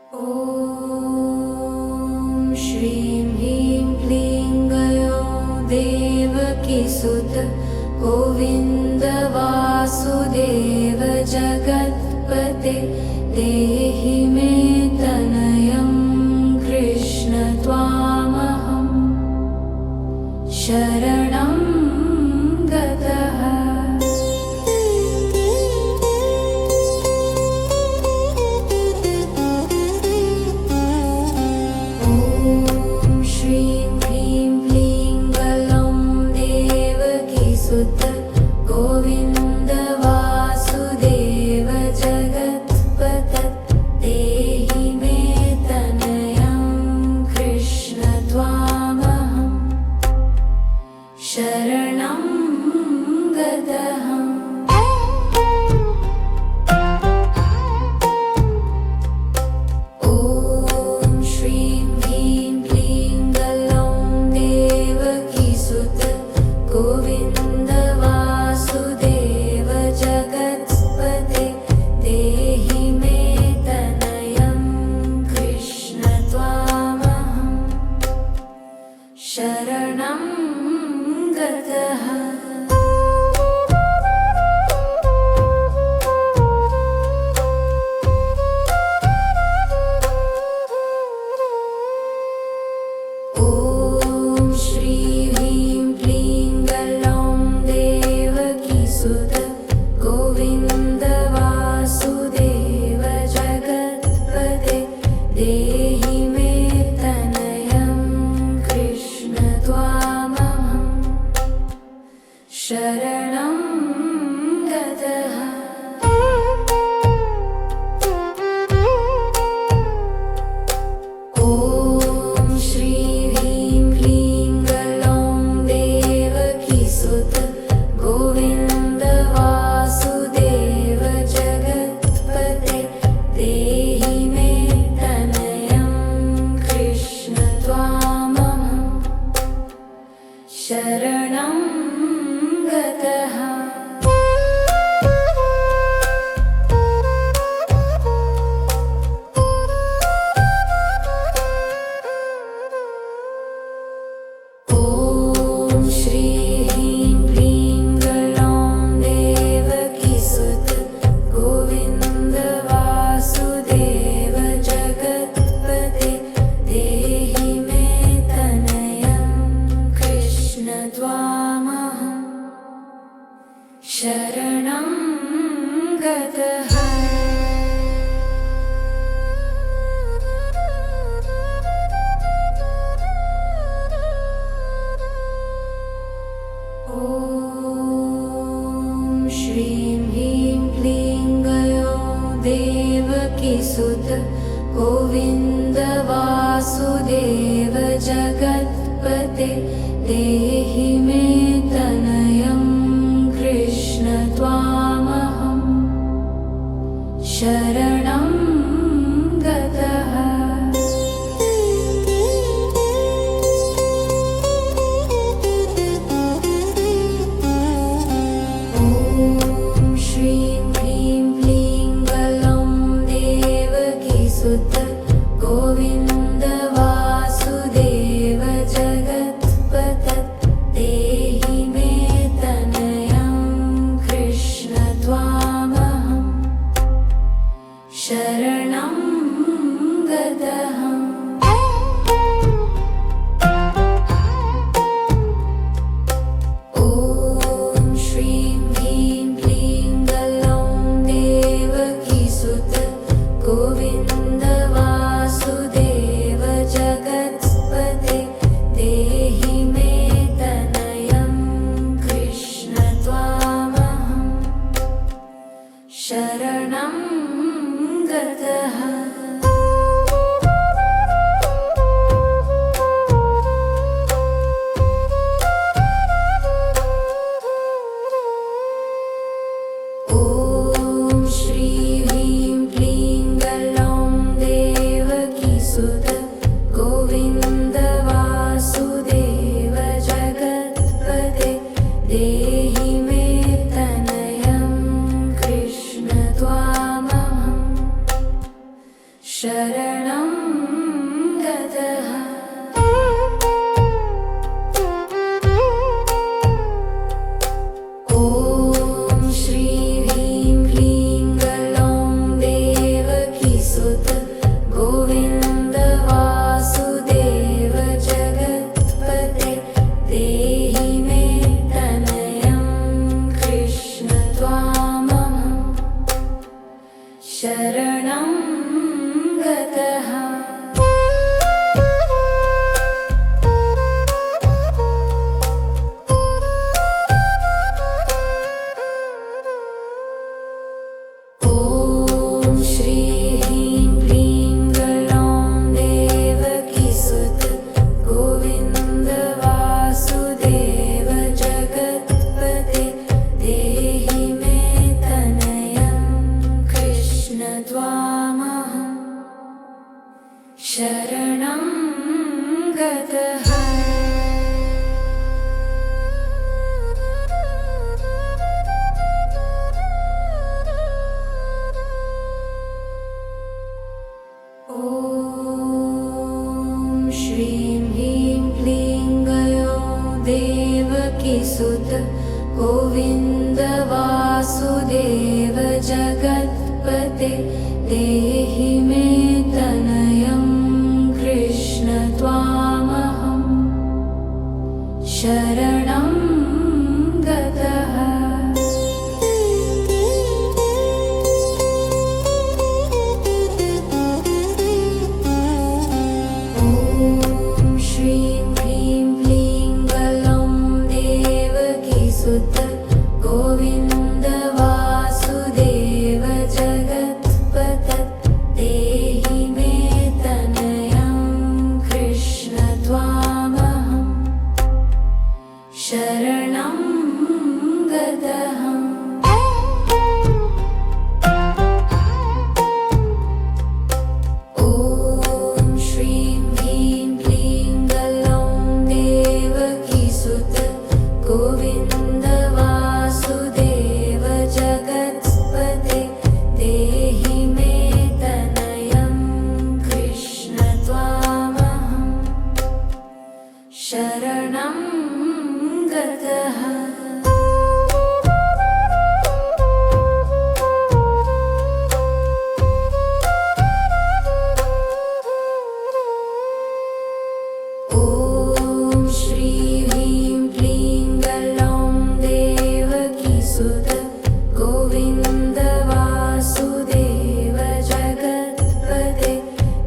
ॐ श्रीं ह्रीं क्लीं गयो देवकीसुत गोविन्द वासुदेव जगत्पते देहि मे तनयं कृष्ण त्वामहं शरणं गतः। गोविन्द वासुदेव जगत्पते देहि मे तनयं कृष्ण त्वामहं शरणं गतः। ॐ श्रीं ह्रीं क्लीं गौं देवकीसुत गोविन्द वासुदेव जगत्पते देहि मे तनयं कृष्ण त्वामहं शरणं गतः। ॐ श्रीं ह्रीं क्लीं गौं देवकीसुत गोविन्द वासुदेव जगत्पते देहि मे तनयं कृष्ण त्वामहं शरणं गतः। ॐ श्रीं ह्रीं क्लीं गौं देवकीसुत गोविन्द वासुदेव जगत्पते देहि मे तनयं कृष्ण त्वामहं शरणं गतः। ॐ श्रीं ह्रीं क्लीं गौं देवकीसुत गोविन्द वासुदेव जगत्पते देहि मे तनयं कृष्ण त्वामहं शरणं गतः। ॐ श्रीं ह्रीं क्लीं गौं देवकीसुत गोविन्द वासुदेव जगत्पते देहि मे तनयं कृष्ण त्वामहं शरणं गतः। ॐ श्रीं ह्रीं क्लीं गौं देवकीसुत गोविन्द वासुदेव जगत्पते देहि मे तनयं कृष्ण त्वामहं शरणं गतः। ॐ श्रीं ह्रीं क्लीं गौं देवकीसुत गोविन्द वासुदेव जगत्पते देहि मे तनयं कृष्ण त्वामहं शरणं गतः। ॐ श्रीं ह्रीं क्लीं गौं देवकीसुत गोविन्द वासुदेव जगत्पते देहि मे तनयं कृष्ण त्वामहं शरणं गतः ॐ श्री ह्रीं क्लीं गलौं देवकीसुत गोविन्द वासुदेव जगत्पते देहि मे तनयं कृष्ण त्वामहं शरणं गतः ॐ श्री ह्रीं क्लीं गलौं देवकीसुत गोविन्द वासुदेव जगत्पते देहि मे तनयं कृष्ण त्वामहं शरणं गतः ॐ श्रीं ह्रीं क्लीं गलौं देवकीसुत गोविन्द वासुदेव जगत्पते देहि मे तनयं कृष्ण त्वामहं शरणं गतः ॐ श्रीं ह्रीं क्लीं गलौं देवकीसुत गोविन्द वासुदेव जगत्पते देहि मे तनयं कृष्ण त्वामहं शरणं गतः ॐ श्रीं ह्रीं क्लीं गलौं देवकीसुत गोविन्द वासुदेव जगत्पते देहि मे तनयं कृष्ण त्वामहं शरणं गतः ॐ श्री ह्रीं क्लीं गलौं देवकीसुत गोविन्द वासुदेव जगत्पते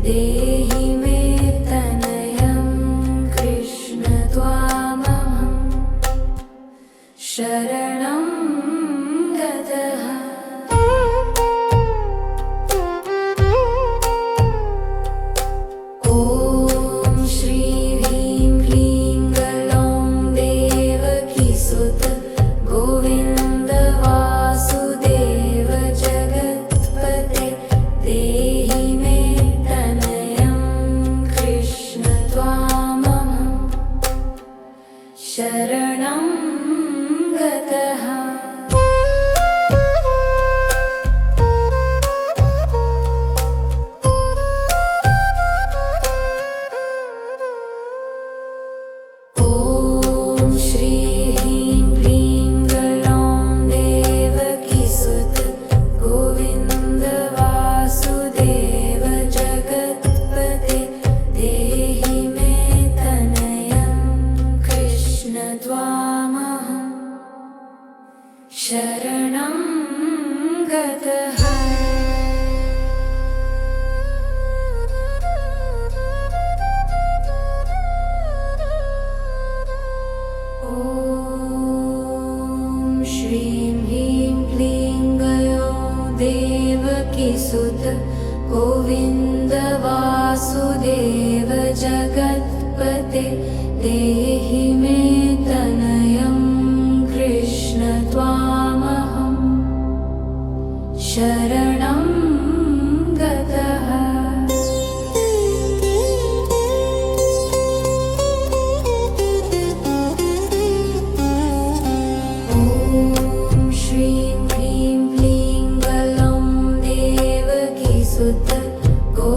देहि मे तनयं कृष्ण त्वामहं शरणं गतः ॐ श्री ह्रीं क्लीं गलौं देवकीसुत गोविन्द वासुदेव जगत्पते देहि मे तनयं कृष्ण त्वामहं शरणं गतः ॐ श्री ह्रीं क्लीं गलौं देवकीसुत गोविन्द वासुदेव जगत्पते देहि मे तनयं कृष्ण त्वामहं शरणं गतः ॐ श्रीं ह्रीं क्लीं गलौं देवकीसुत गोविन्द वासुदेव जगत्पते देहि मे तनयं कृष्ण त्वामहं शरणं गतः सुत गो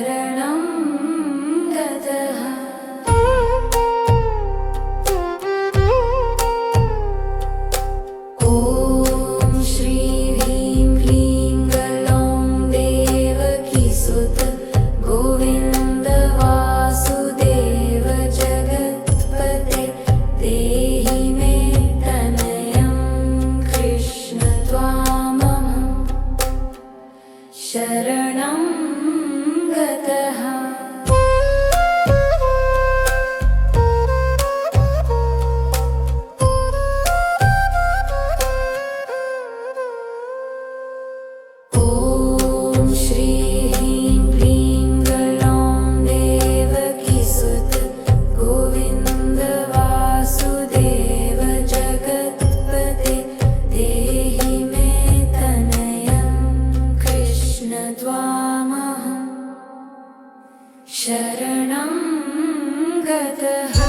शरणं गतः ॐ श्री ह्रीं क्लीं गलौं देवकीसुत गोविन्द वासुदेव जगत्पते देहि मे तनयं कृष्ण त्वामहं शरणं गतः ॐ श्री ह्रीं क्लीं गलौं देवकीसुत गोविन्द वासुदेव जगत्पते देहि मे तनयं कृष्ण त्वामहं शरणं गतः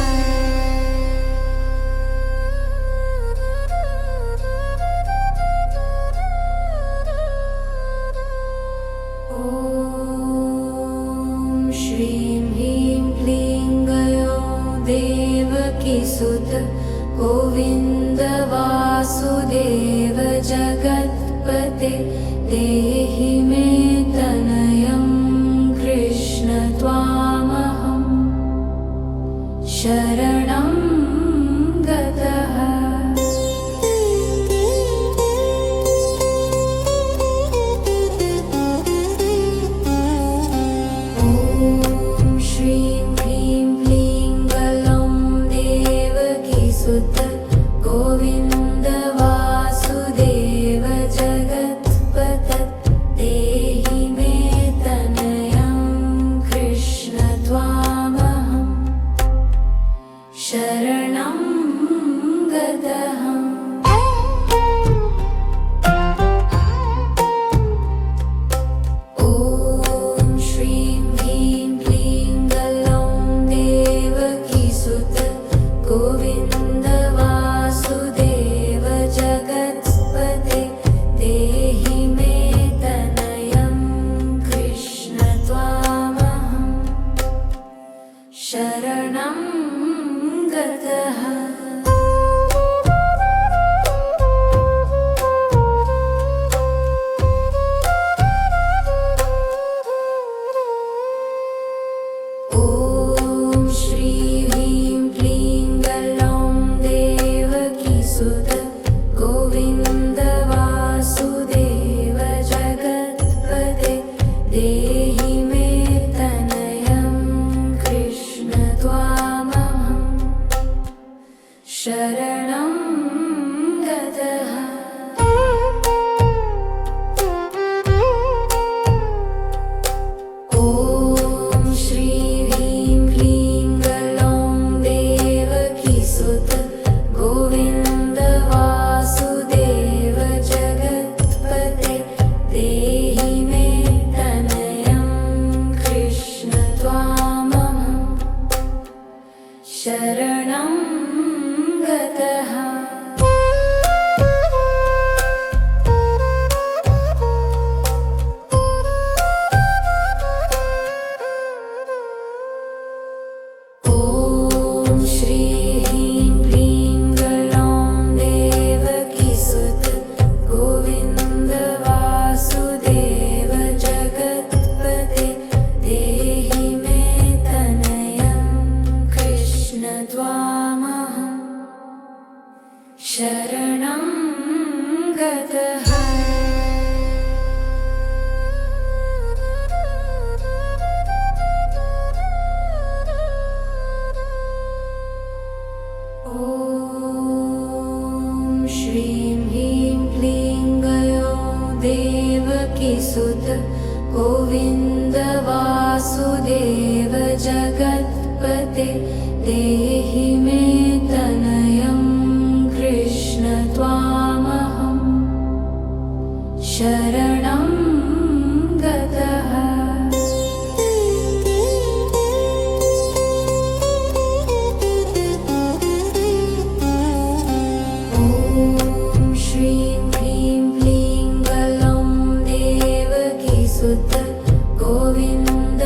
ॐ श्रीं ह्रीं क्लीं गलौं देवकीसुत गोविन्द वासुदेव जगत्पते देहि मे तनयं कृष्ण त्वामहं शरणं गतः ॐ श्रीं ह्रीं क्लीं गलौं देवकीसुत गोविन्द वासुदेव जगत्पते देहि मे तनयं कृष्ण त्वामहं शरणं गतः ॐ श्रीं ह्रीं क्लीं गलौं देवकीसुत गोविन्द वासुदेव जगत्पते देहि मे तनयं कृष्ण त्वामहं शरणं गतः ॐ श्री ह्रीं क्लीं गलौं देवकीसुत गोविन्द वासुदेव जगत्पते देहि मे तनयं कृष्ण त्वामहं शरणं गतः ॐ श्री ह्रीं क्लीं गलौं देवकीसुत गोविन्द वासुदेव जगत्पते देहि मे तनयं कृष्ण त्वामहं शरणं गतः ॐ श्री ह्रीं क्लीं गलौं देवकीसुत गोविन्द वासुदेव जगत्पते देहि मे तनयं कृष्ण त्वामहं शरणं गतः ॐ श्रीं ह्रीं क्लीं गलौं देवकीसुत गोविन्द वासुदेव जगत्पते देहि मे तनयं कृष्ण त्वामहं शरणं गतः गोविन्द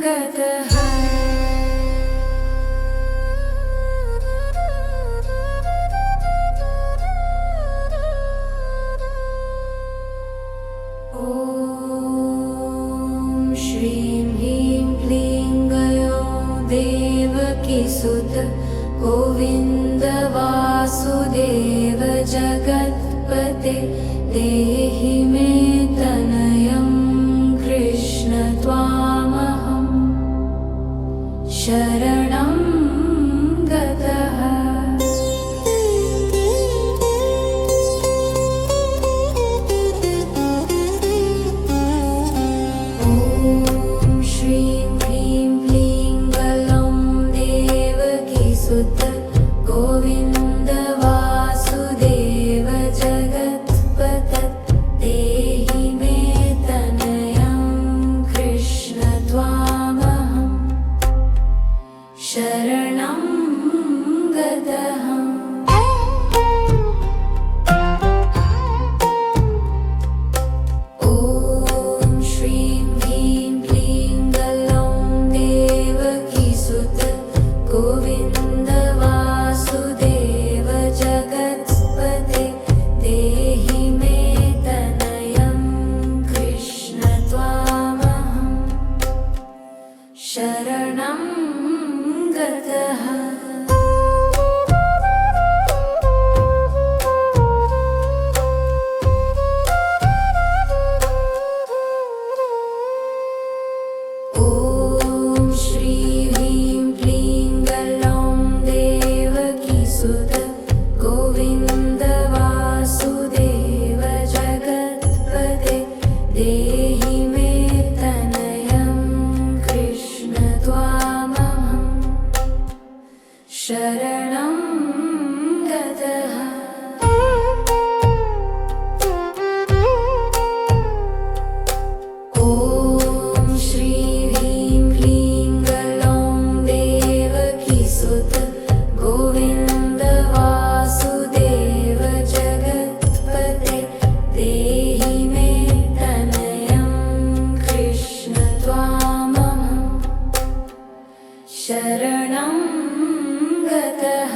गतः ॐ श्रीं ह्रीं क्लीं गयो देवकीसुत गोविन्द वासुदेव जगत्पते देहि मे तनयं कृष्ण त्वामहं शरणं गतः गोविन्द वासुदेव जगत्पते देहि मे तनयं कृष्ण त्वामहं शरणं गतः ॐ श्रीं ह्रीं क्लीं गलौं देवकीसुत गोविन्द वासुदेव जगत्पते देहि मे तनयं कृष्ण त्वामहं शरणं गतः ॐ श्रीं ह्रीं क्लीं गलौं देवकीसुत गोविन्द वासुदेव जगत्पते देहि मे तनयं कृष्ण त्वामहं शरणं गतः ॐ श्रीं ह्रीं क्लीं गलौं देवकीसुत गोविन्द वासुदेव जगत्पते देहि मे तनयं कृष्ण त्वामहं शरणं गतः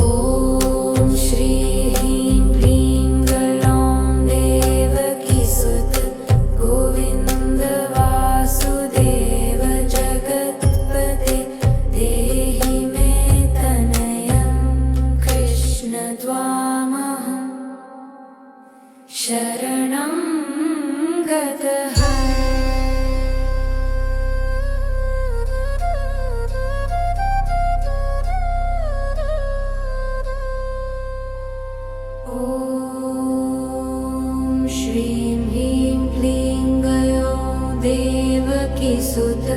ॐ श्रीं ह्रीं क्लीं गलौं देवकीसुत गोविन्द वासुदेव जगत्पते देहि मे तनयं कृष्ण त्वामहं शरणं गतः ॐ श्रीं ह्रीं क्लीं गयो देवकीसुत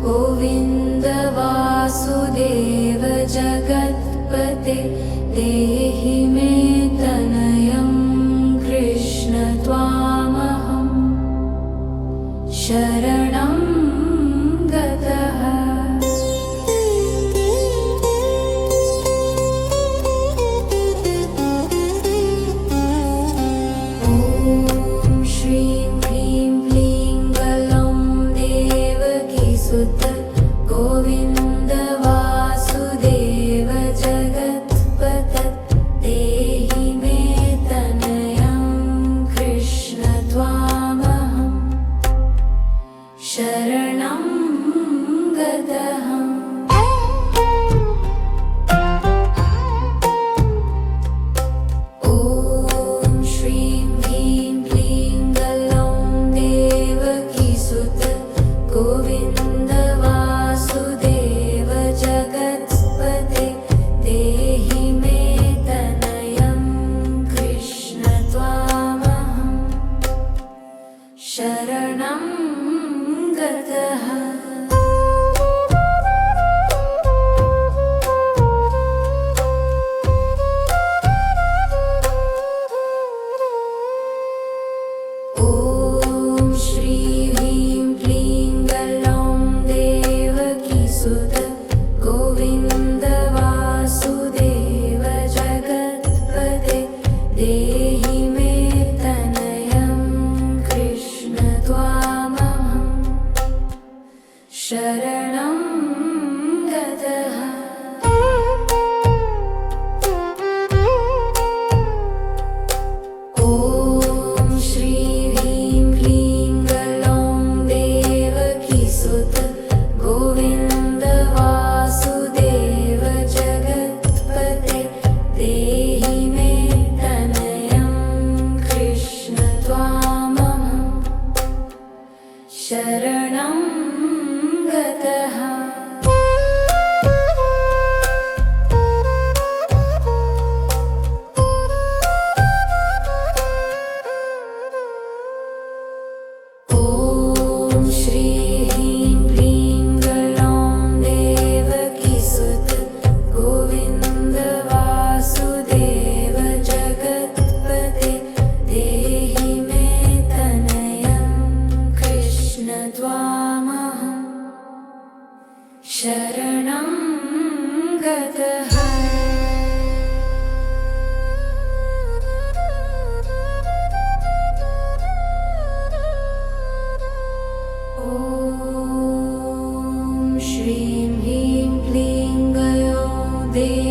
गोविन्द वासुदेव जगत्पते देहि मे तनयं कृष्ण त्वामहं शरणं गतः ॐ श्रीं ह्रीं क्लीं गलौं देवकीसुत गोविन्द वासुदेव जगत्पते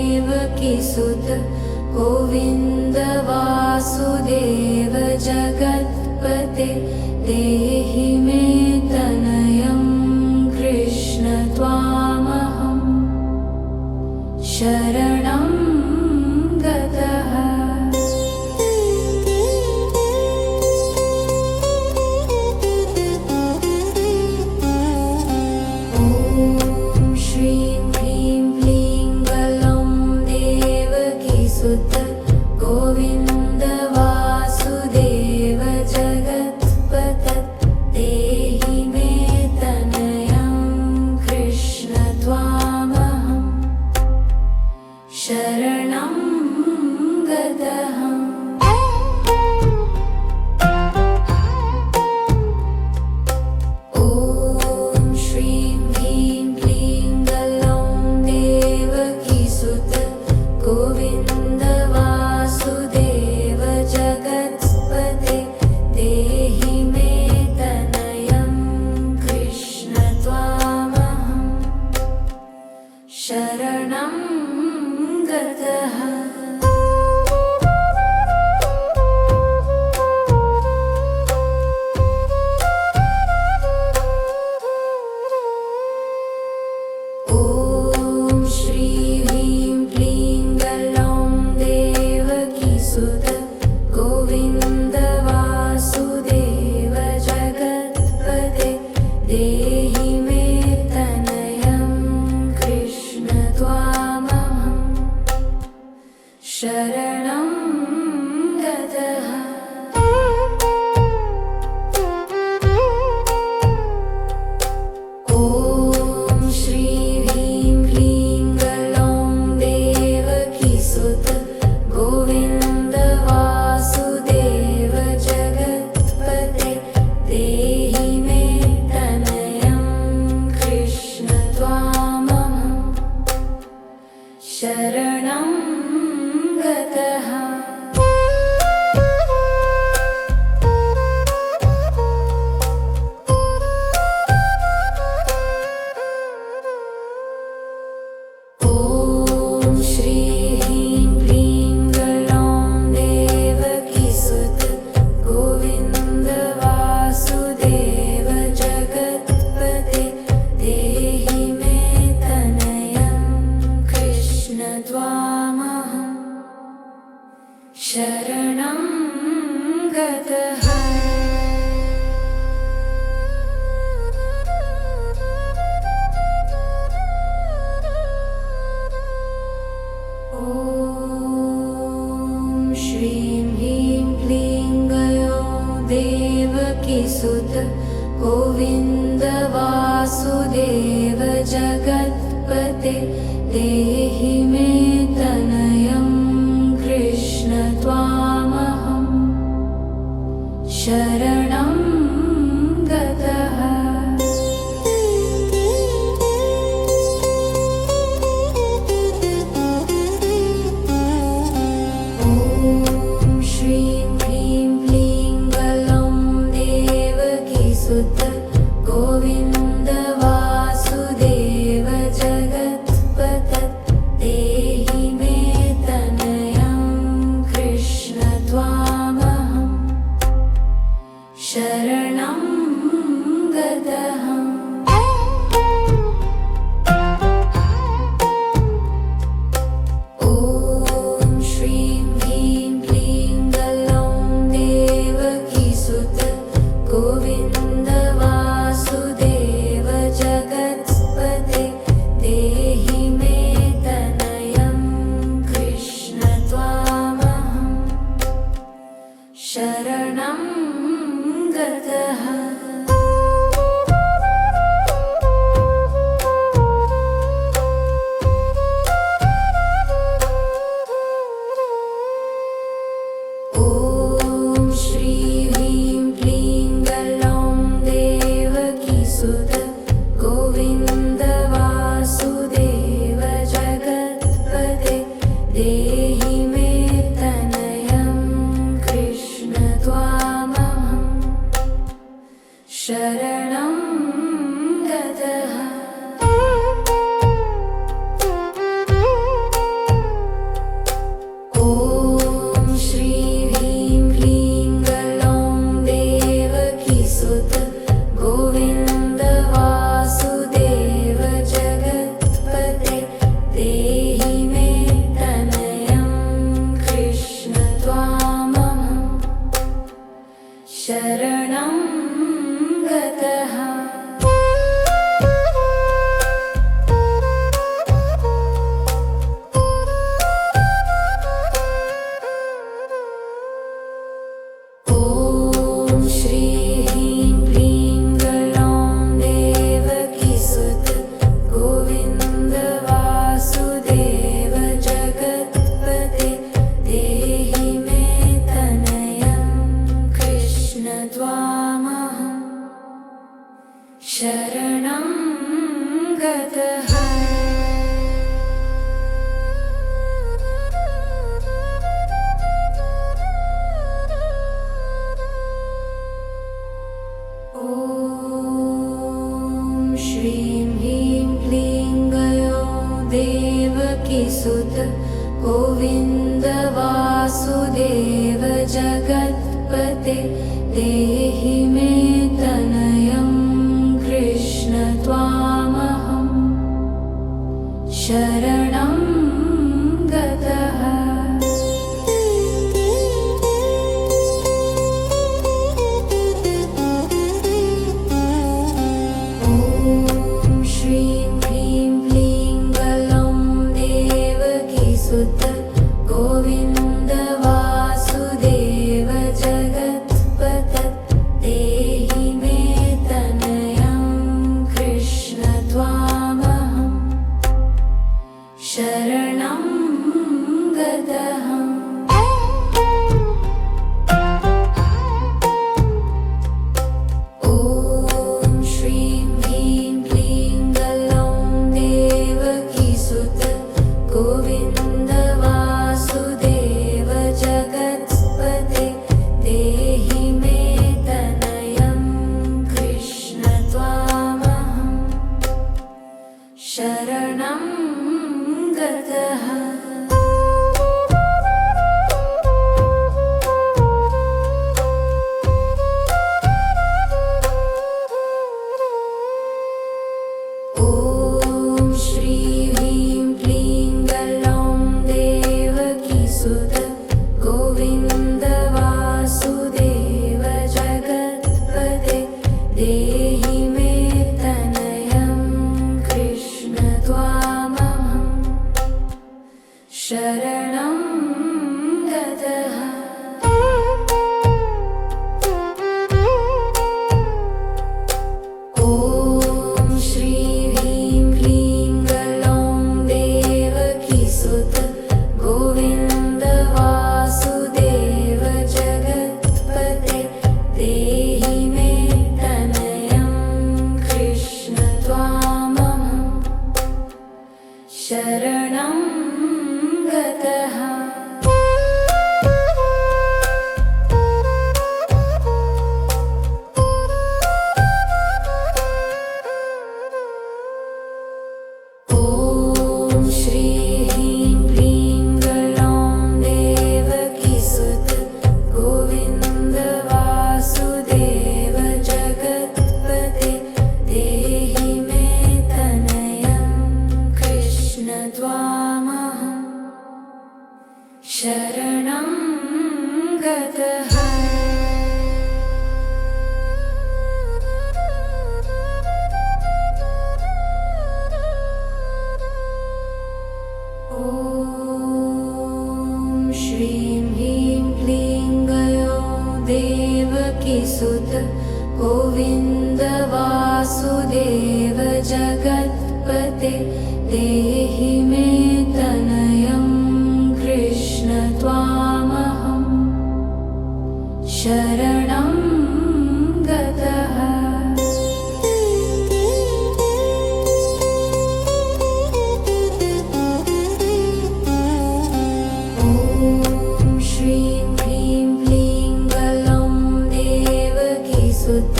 देवकीसुत गोविन्द वासुदेव जगत्पते देहि मे तनयं कृष्ण त्वामहं शरणं गतः। ॐ श्रीं ह्रीं क्लीं गलौं देवकीसुत गोविन्द वासुदेव जगत्पत देहि मे तनयं कृष्ण त्वामहं शरणं गतः। ॐ श्रीं ह्रीं क्लीं गलौं देवकीसुत गोविन्द वासुदेव जगत्पते देहि मे तनयं कृष्ण त्वामहं शरणं गतः। ॐ श्रीं ह्रीं क्लीं गलौं देवकीसुत गोविन्द वासुदेव जगत्पते देहि मे तनयं कृष्ण त्वामहं शरणं गतः। ॐ श्रीं ह्रीं क्लीं गलौं देवकीसुत गोविन्द वासुदेव जगत्पते देहि मे तनयं कृष्ण त्वामहं शरणं गतः। ॐ श्रीं ह्रीं क्लीं गलौं देवकीसुत गोविन्द वासुदेव जगत्पते देहि मे तनयं कृष्ण त्वामहं शरणं गतः। ॐ श्रीं ह्रीं क्लीं गलौं देवकीसुत गोविन्द वासुदेव जगत्पते देहि मे तनयं कृष्ण त्वामहं शरणं गतः। ॐ श्रीं ह्रीं क्लीं गलौं देवकीसुत सुत गोविन्द वासुदेव जगत्पते देहि मे तनयं कृष्ण त्वामहं शरणं गतः। ॐ श्रीं ह्रीं क्लीं गलौं देवकीसुत गोविन्द वासुदेव जगत्पते देहि मे तनयं कृष्ण त्वामहं शरणं गतः। ॐ श्रीं ह्रीं क्लीं गलौं देवकीसुत गोविन्द वासुदेव जगत्पते देहि मे तनयं कृष्ण त्वामहं शरणं गतः। ॐ श्रीं ह्रीं क्लीं गलौं देवकीसुत गोविन्द वासुदेव जगत्पते देहि मे तनयं कृष्ण त्वामहं शरणं गतः। ॐ श्रीं ह्रीं क्लीं गलौं देवकीसुत गोविन्द वासुदेव जगत्पते देहि मे तनयं कृष्ण त्वामहं शरणं गतः। ॐ श्रीं ह्रीं क्लीं गलौं देवकीसुत गोविन्द वासुदेव जगत्पते देहि मे तनयं कृष्ण त्वामहं शरणं गतः। ॐ श्रीं ह्रीं क्लीं गलौं देवकीसुत गोविन्द वासुदेव जगत्पते देहि मे तनयं कृष्ण त्वामहं शरणं गतः। ॐ श्रीं ह्रीं क्लीं गलौं देवकीसुत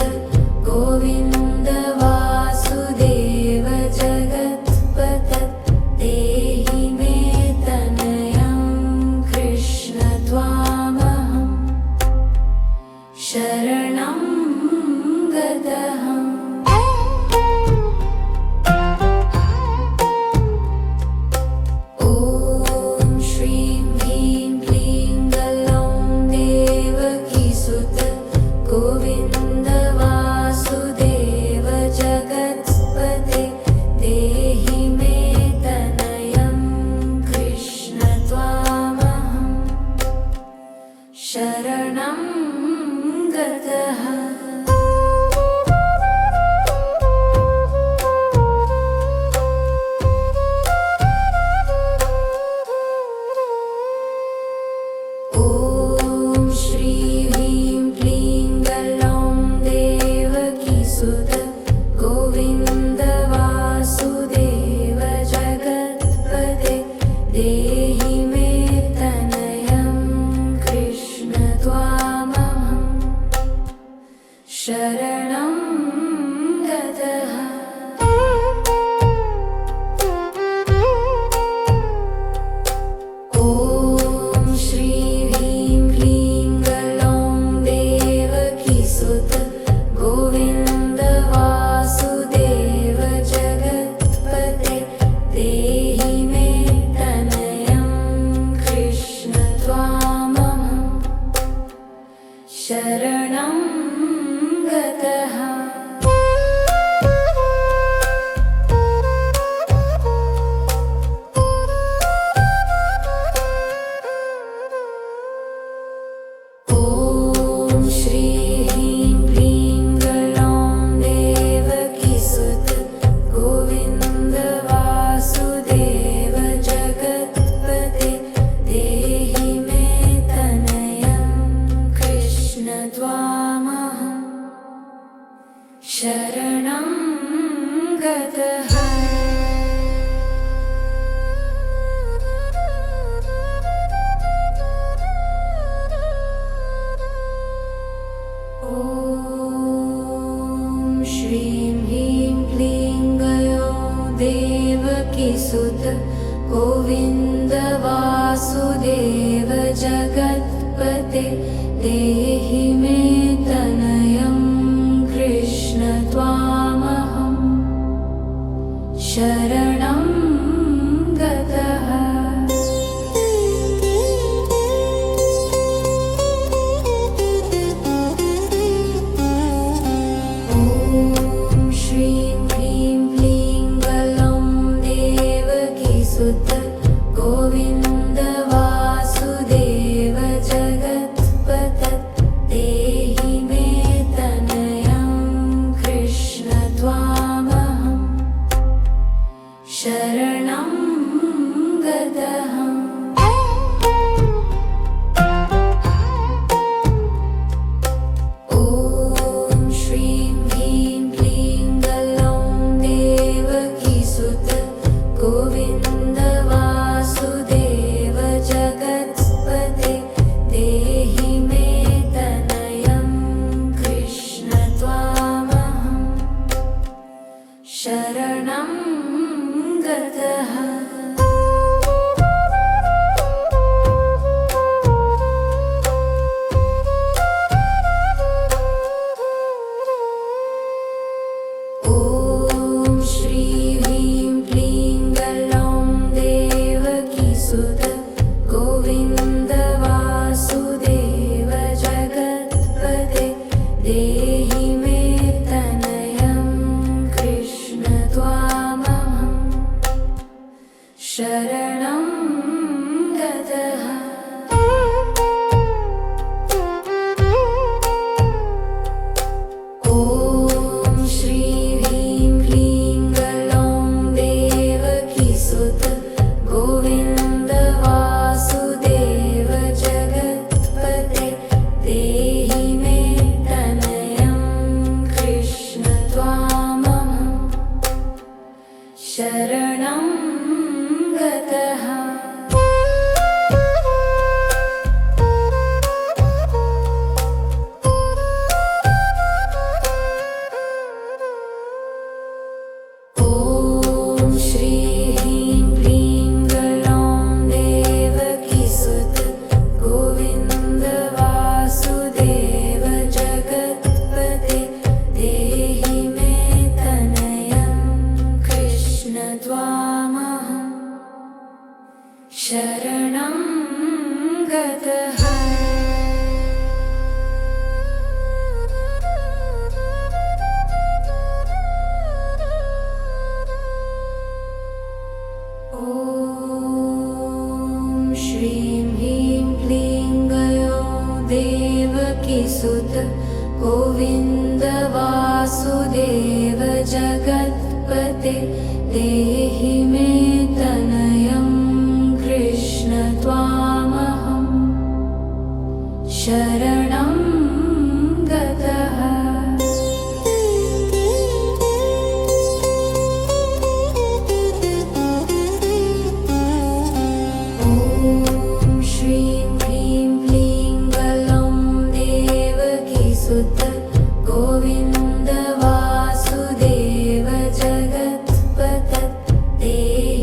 गोविन्द वासुदेव जगत्पते देहि मे तनयं कृष्ण त्वामहं शरणं गतः। ॐ श्रीं ह्रीं क्लीं गलं देवकीसुत गोविन्द वासुदेव जगत्पतत् देहि मे तनयं कृष्ण त्वामहं शरणं गतः। ॐ श्रीं ह्रीं क्लीं गलं देवकीसुत गोविन्द वासुदेव जगत्पते देहि मे तनयं कृष्ण त्वामहं शरणं गतः। ॐ श्रीं ह्रीं क्लीं गलं देवकीसुत गोविन्द वासुदेव जगत्पते देहि मे तनयं कृष्ण त्वामहं शरणं गतः। ॐ श्रीं ह्रीं क्लीं गलं देवकीसुत गोविन्द वासुदेव जगत्पते देहि मे तनयं कृष्ण त्वामहं शरणं गतः। ॐ श्रीं ह्रीं क्लीं गलं देवकीसुत गोविन्द वासुदेव जगत्पते देहि मे तनयं कृष्ण त्वामहं शरणं गतः। ॐ श्रीं ह्रीं क्लीं गलं देवकीसुत गोविन्द वासुदेव जगत्पते देहि मे तनयं कृष्ण त्वामहं शरणं गतः। ॐ श्रीं ह्रीं क्लीं गलं देवकीसुत गोविन्द वासुदेव जगत्पतत् देहि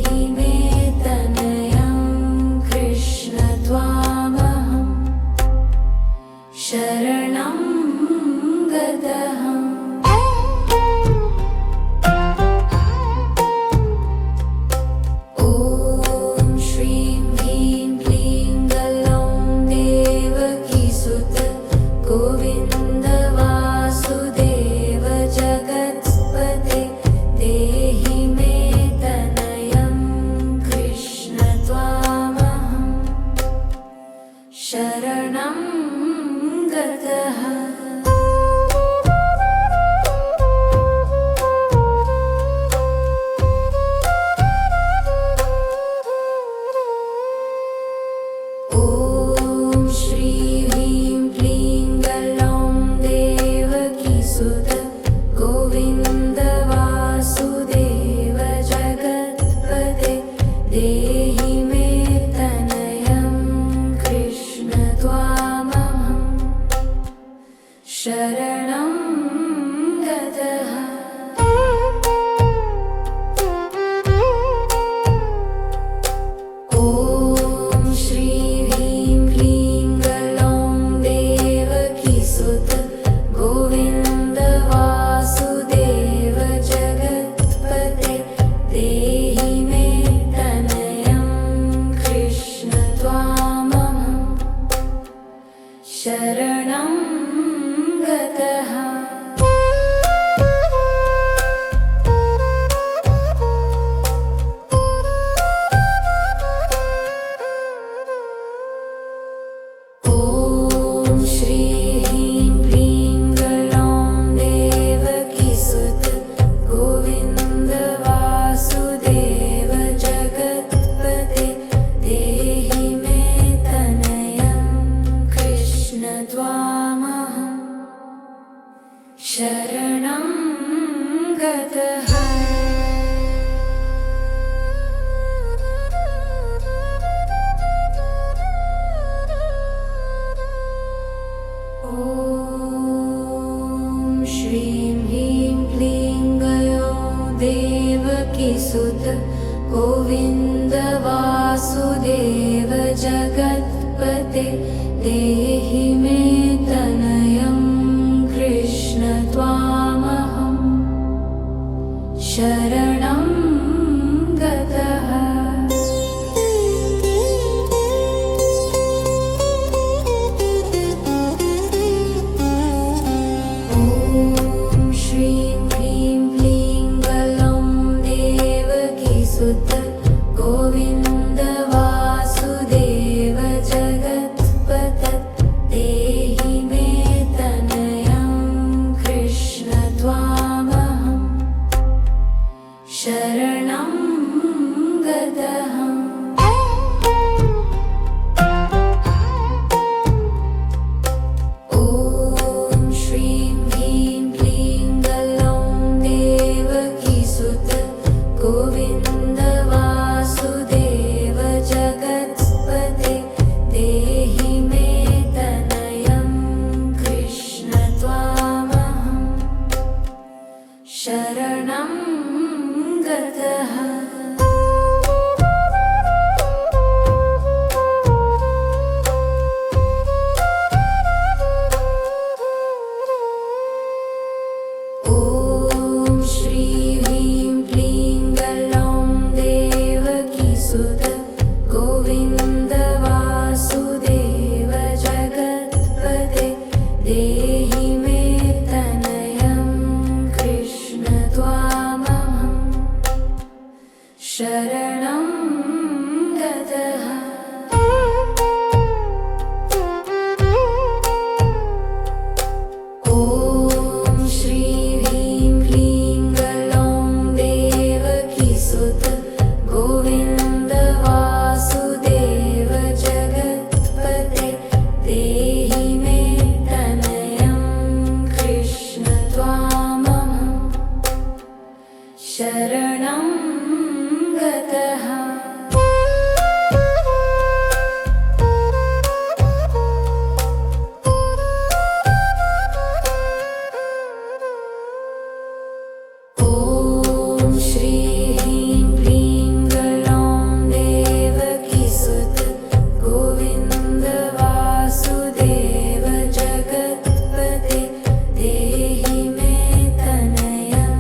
जगत्पते देहि मे तनयं कृष्ण त्वामहं शरणं गतः। ॐ श्रीं ह्रीं क्लीं गलौं देवकीसुत गोविन्द वासुदेव जगत्पते देहि मे तनयं कृष्ण त्वामहं शरणं गतः। ॐ श्रीं ह्रीं क्लीं गलौं देवकीसुत गोविन्द वासुदेव जगत्पते देहि मे तनयं कृष्ण त्वामहं शरणं गतः। ॐ श्रीं ह्रीं क्लीं गलौं देवकीसुत गोविन्द वासुदेव जगत्पते देहि मे तनयं कृष्ण त्वामहं शरणं गतः। ॐ श्रीं ह्रीं क्लीं गलौं देवकीसुत गोविन्द वासुदेव जगत्पते देहि मे तनयं कृष्ण त्वामहं शरणं गतः। ॐ श्रीं ह्रीं क्लीं गलौं देवकीसुत गोविन्द वासुदेव जगत्पते देहि मे तनयं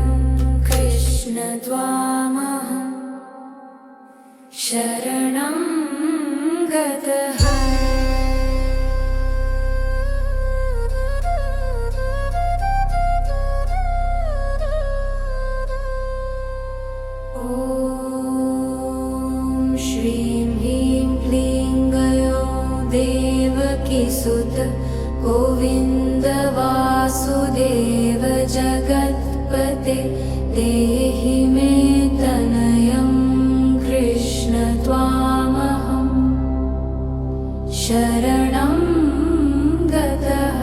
कृष्ण त्वामहं शरणं गतः। ॐ श्रीं ह्रीं क्लीं गलौं देवकीसुत गोविन्द वासुदेव जगत्पते देहि मे तनयं कृष्ण त्वामहं शरणं गतः।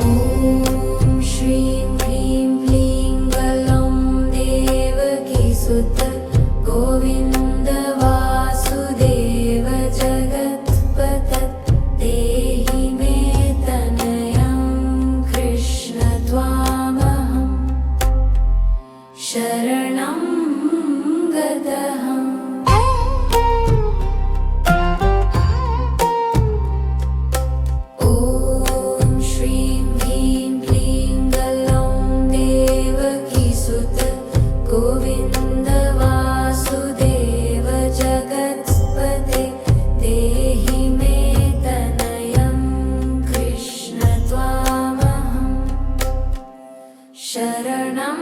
ॐ श्रीं ह्रीं क्लीं गलौं देवकीसुत गोविन्द वासुदेव जगत्पते देहि मे तनयं कृष्ण त्वामहं शरणं गतः। ॐ श्रीं ह्रीं क्लीं गलौं देवकीसुत गोविन्द वासुदेव जगत्पते देहि मे तनयं कृष्ण त्वामहं शरणं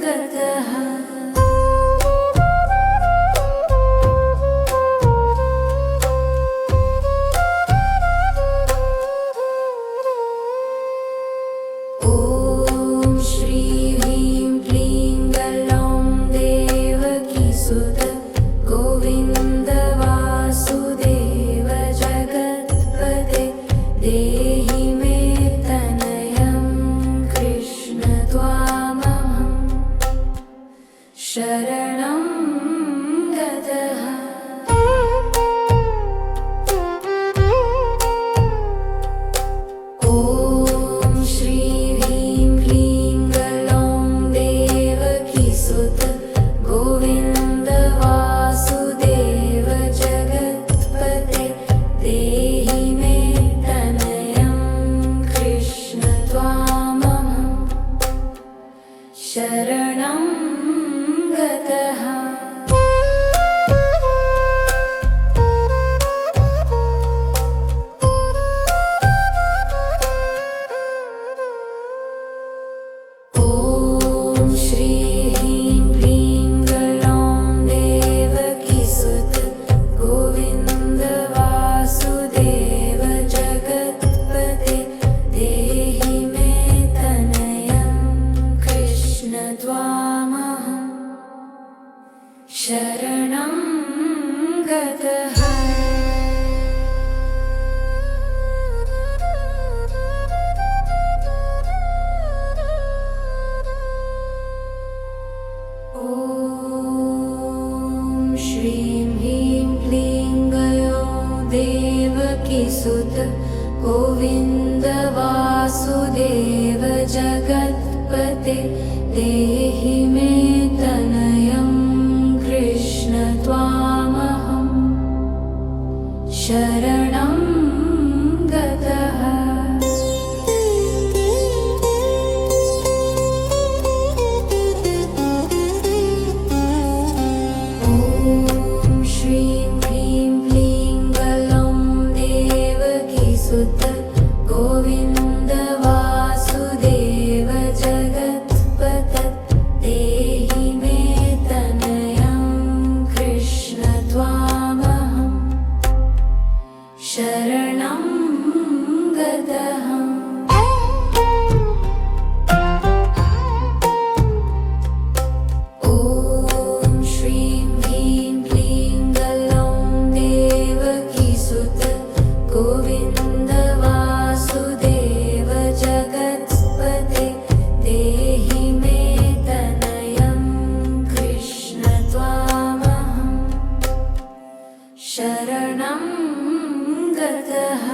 गतः। ॐ श्रीं ह्रीं क्लीं गलौं देवकीसुत गोविन्द वासुदेव जगत्पते देहि मे तनयं कृष्ण त्वामहं शरणं गतः। ॐ श्रीं ह्रीं क्लीं शरणं गतः ॐ श्री ह्रीं क्लीं गलौं देवकीसुत गोविन्द वासुदेव जगत्पते देहि मे तनयं कृष्ण त्वामहं शरणं गतः ॐ श्रीं ह्रीं क्लीं गलौं देवकीसुत गोविन्द वासुदेव जगत्पते देहि मे तनयं कृष्ण त्वामहं शरणं गतः गोविन्द वासुदेव जगत्पते देहि मे तनयं कृष्ण त्वामहं शरणं गतः ॐ श्रीं ह्रीं क्लीं गलौं देवकीसुत गोविन्द वासुदेव जगत्पते देहि मे तनयं कृष्ण त्वामहं शरणं गतः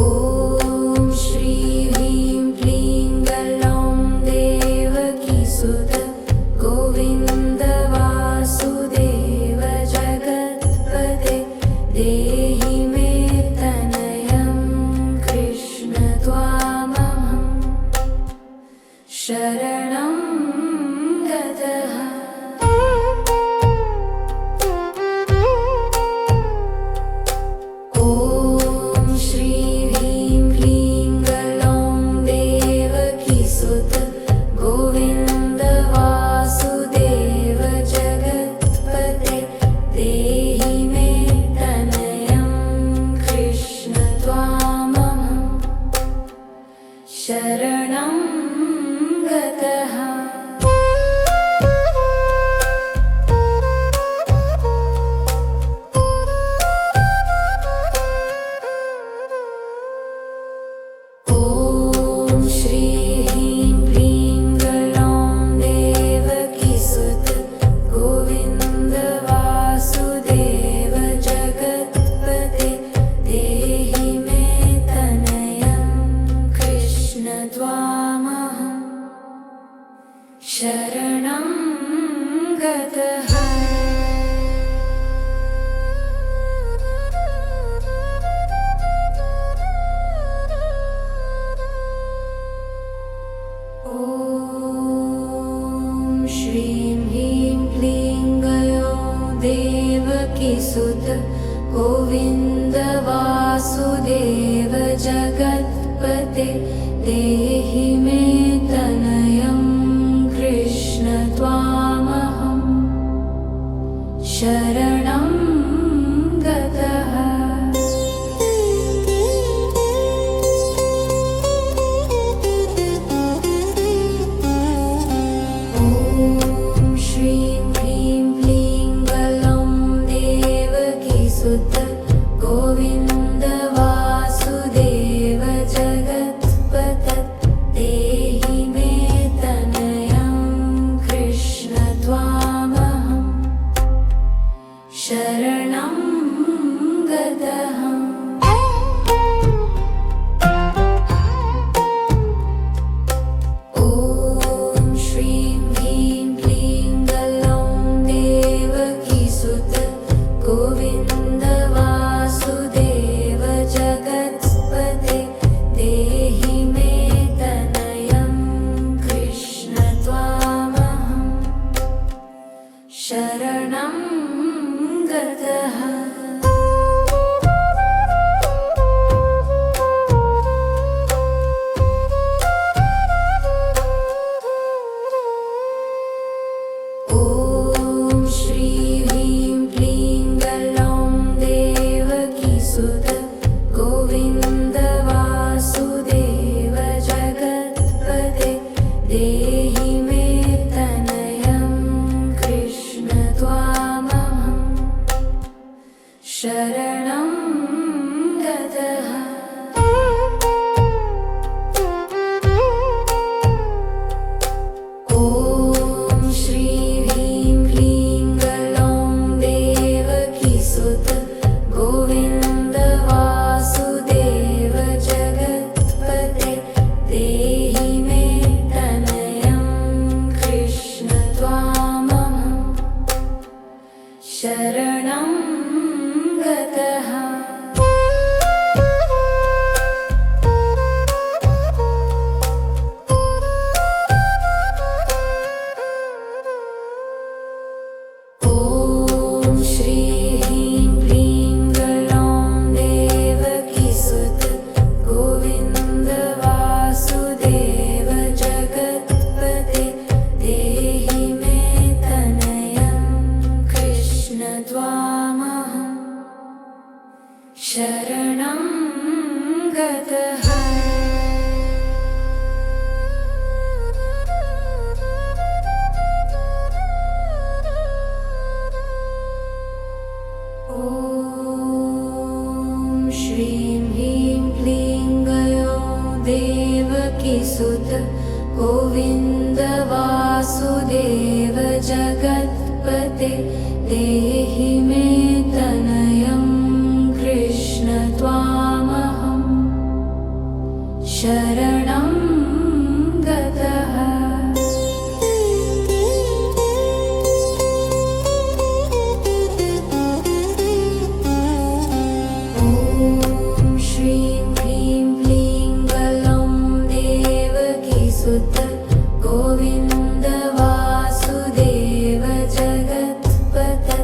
ॐ श्री ह्रीं क्लीं गलौं देवकीसुत गोविन्द वासुदेव जगत्पते देहि मे तनयं कृष्ण त्वामहं शरणं गतः ॐ श्री ह्रीं क्लीं गलौं देवकीसुत गोविन्द वासुदेव जगत्पते देहि मे तनयं कृष्ण त्वामहं शरणं गतः ॐ श्री ह्रीं क्लीं गलौं देवकीसुत गोविन्द वासुदेव जगत्पते देहि मे तनयं कृष्ण त्वामहं शरणं गतः ॐ श्रीं ह्रीं क्लीं गलौं देवकीसुत गोविन्द वासुदेव जगत्पते देहि मे तनयं कृष्ण त्वामहं शरणं गतः ॐ श्रीं ह्रीं क्लीं गलौं देवकीसुत गोविन्द वासुदेव जगत्पते देहि मे तनयं कृष्ण त्वामहं शरणं गतः ॐ श्रीं ह्रीं क्लीं गलौं देवकीसुत शरणं गतः ॐ श्री ह्रीं क्लीं गलौं देवकीसुत गोविन्द वासुदेव जगत्पते देहि मे तनयं कृष्ण त्वामहं शरणं गतः ॐ श्री ह्रीं क्लीं गलौं देवकीसुत गोविन्द वासुदेव जगत्पते देहि मे तनयं कृष्ण त्वामहं शरणं गतः ॐ श्री ह्रीं क्लीं गलौं देवकीसुत गोविन्द वासुदेव जगत्पते देहि मे तनयं कृष्ण त्वामहं शरणं गतः ॐ श्रीं ह्रीं क्लीं गलौं देवकीसुत गोविन्द वासुदेव जगत्पते देहि मे तनयं कृष्ण त्वामहं शरणं गतः ॐ श्रीं ह्रीं क्लीं गलौं देवकीसुत गोविन्द वासुदेव जगत्पते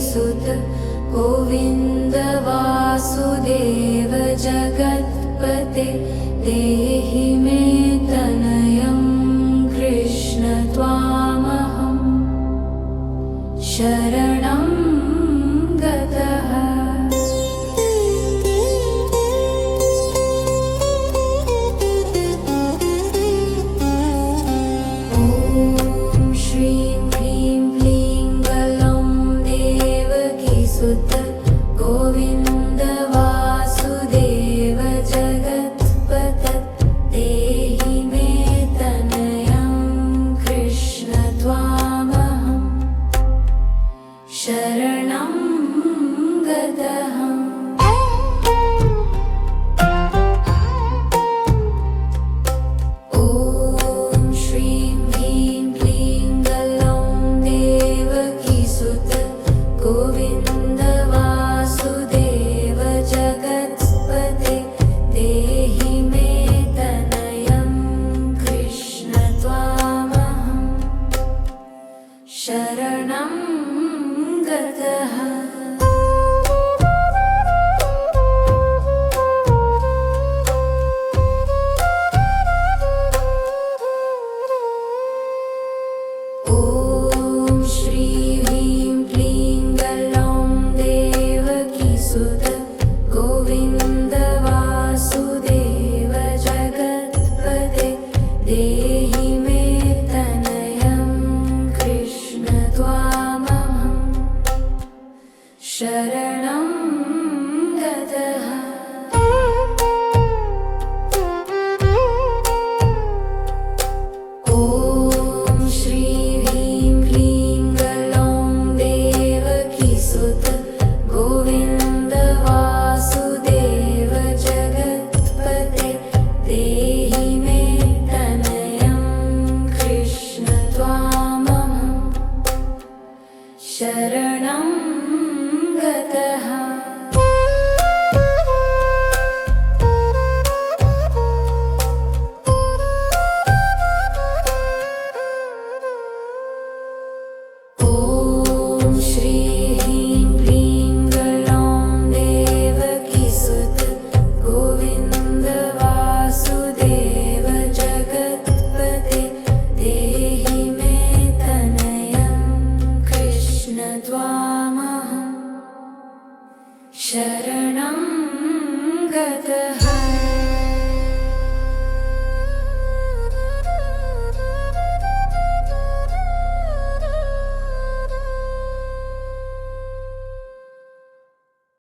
सुत गोविन्द वासुदेव जगत्पते देहि मे तनयं कृष्ण त्वामहं शरणं गतः। गोविन्द वासुदेव जगत्पते देहि मे तनयं कृष्ण त्वामहं शरणं गतः। ॐ श्रीं ह्रीं क्लीं गलौं देवकी सुत गोविन्द वासुदेव जगत्पते देहि मे तनयं कृष्ण त्वामहं शरणं गतः। ॐ श्रीं ह्रीं क्लीं गलौं देवकी सुत गोविन्द वासुदेव जगत्पते देहि मे तनयं कृष्ण त्वामहं शरणं गतः। ॐ श्रीं ह्रीं क्लीं गलौं देवकी सुत गोविन्द वासुदेव जगत्पते देहि मे तनयं कृष्ण त्वामहं शरणं गतः। ॐ श्रीं ह्रीं क्लीं गलौं देवकी सुत गोविन्द वासुदेव जगत्पते देहि मे तनयं कृष्ण त्वामहं शरणं गतः।